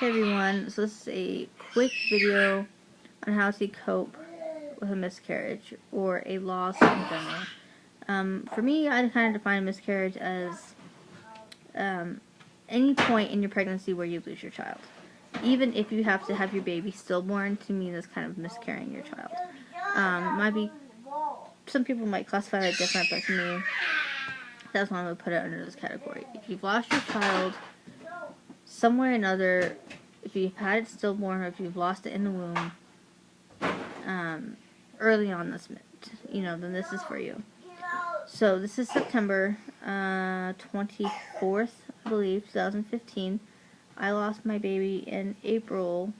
Hey everyone, so this is a quick video on how to cope with a miscarriage or a loss in general. For me, I kind of define a miscarriage as any point in your pregnancy where you lose your child. Even if you have to have your baby stillborn, to me that's kind of miscarrying your child. Might be, some people might classify that different, but to me, that's why I would put it under this category. If you've lost your child somewhere or another, if you've had it stillborn or if you've lost it in the womb, early on this, then this is for you. So this is September 24th, I believe, 2015. I lost my baby in April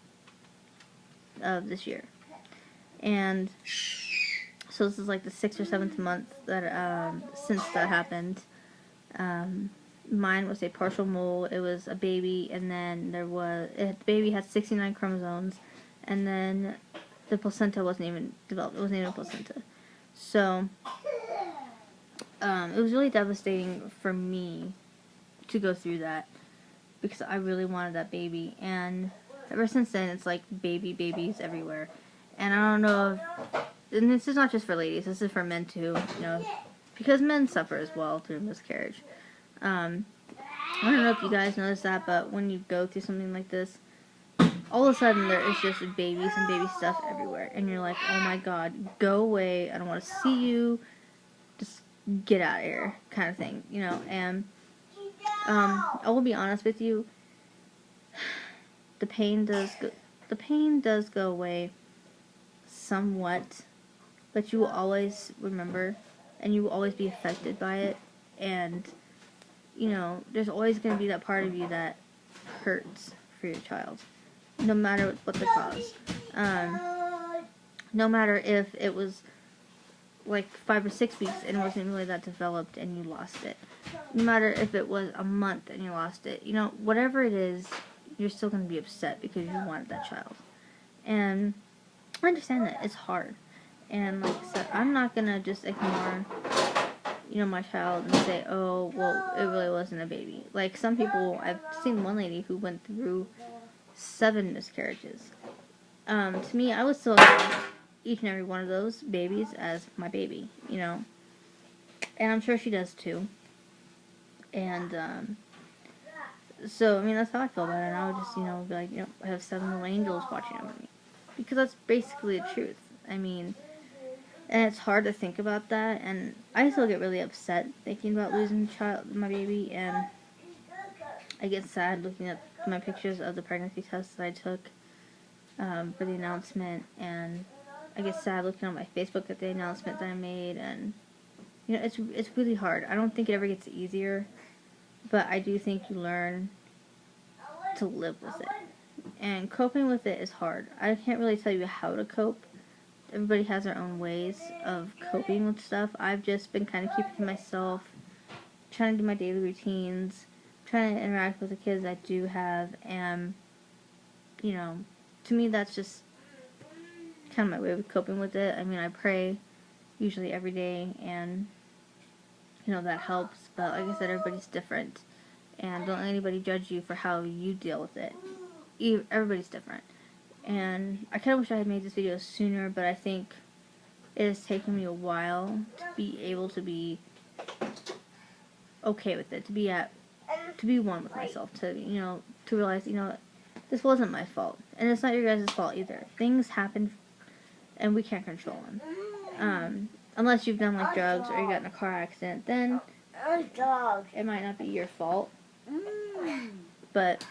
of this year. And so this is like the 6th or 7th month that since that happened. Mine was a partial mole. It was a baby, and then the baby had 69 chromosomes, and then the placenta wasn't even developed. It wasn't even a placenta. So it was really devastating for me to go through that because I really wanted that baby, and ever since then it's like babies everywhere. And I don't know and this is not just for ladies, this is for men too, because men suffer as well through miscarriage. I don't know if you guys notice that, but when you go through something like this, all of a sudden there is just babies and baby stuff everywhere, and you're like, oh my god, go away, I don't want to see you, just get out of here, kind of thing, and I will be honest with you, the pain does go away somewhat, but you will always remember, and you will always be affected by it, and there's always going to be that part of you that hurts for your child, no matter what the cause. No matter if it was like 5 or 6 weeks and it wasn't really that developed and you lost it. No matter if it was a month and you lost it. Whatever it is, you're still going to be upset because you wanted that child. And I understand that. It's hard. And like I said, I'm not going to just ignore my child and say, oh, well, it really wasn't a baby. Like, some people, I've seen one lady who went through 7 miscarriages. To me, I would still have each and every one of those babies as my baby, and I'm sure she does too. And, so, that's how I feel about it, and I would just, be like, I have 7 little angels watching over me. Because that's basically the truth. And it's hard to think about that, and I still get really upset thinking about losing my baby, and I get sad looking at my pictures of the pregnancy tests that I took for the announcement, and I get sad looking on my Facebook at the announcement that I made, and it's really hard. I don't think it ever gets easier, but I do think you learn to live with it, and coping with it is hard. I can't really tell you how to cope. Everybody has their own ways of coping with stuff. I've just been kind of keeping to myself, trying to do my daily routines, trying to interact with the kids I do have, and, to me that's just kind of my way of coping with it. I pray usually every day, and, that helps, but like I said, everybody's different, and don't let anybody judge you for how you deal with it. Everybody's different. And I kind of wish I had made this video sooner, but I think it has taken me a while to be able to be okay with it, to be one with myself, to realize, this wasn't my fault, and it's not your guys' fault either. Things happen, and we can't control them. Unless you've done like drugs or you got in a car accident, then it might not be your fault. But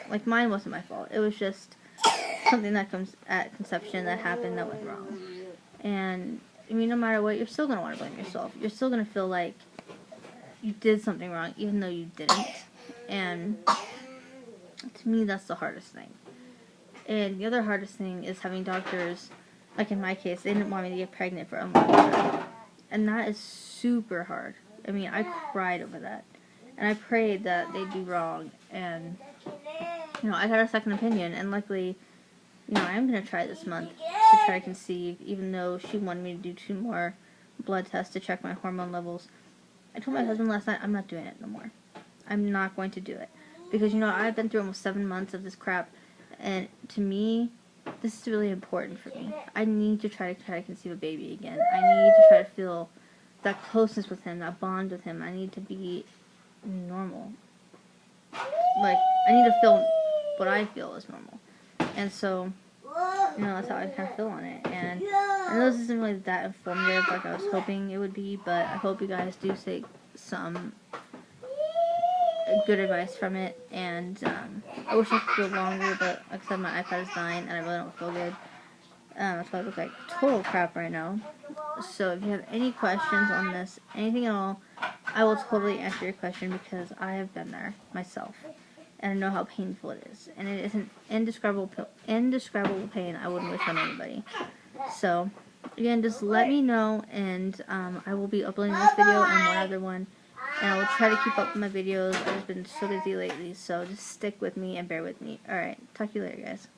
like mine wasn't my fault. It was just something that comes at conception that happened that went wrong. And, no matter what, you're still going to want to blame yourself. You're still going to feel like you did something wrong, even though you didn't. And to me, that's the hardest thing. And the other hardest thing is having doctors, like in my case, they didn't want me to get pregnant for unwanted. And that is super hard. I cried over that. And I prayed that they'd be wrong, and, I got a second opinion, and luckily, I am going to try this month to try to conceive, even though she wanted me to do 2 more blood tests to check my hormone levels. I told my husband last night, I'm not doing it no more. I'm not going to do it. Because, you know, I've been through almost 7 months of this crap, and to me, this is really important for me. I need to try to conceive a baby again. I need to try to feel that closeness with him, that bond with him. I need to be normal. Like, I need to feel what I feel is normal. And so, you know, that's how I kind of feel on it. And I know this isn't really that informative like I was hoping it would be, but I hope you guys do take some good advice from it. And I wish I could go longer, but like I said, my iPad is dying and I really don't feel good. That's why I look like total crap right now. So if you have any questions on this, anything at all, I will totally answer your question because I have been there myself. And I know how painful it is. And it is an indescribable pain I wouldn't wish on anybody. So, again, just let me know, and I will be uploading this video and one other one. And I will try to keep up with my videos. I've just been so busy lately, so just stick with me and bear with me. Alright, talk to you later, guys.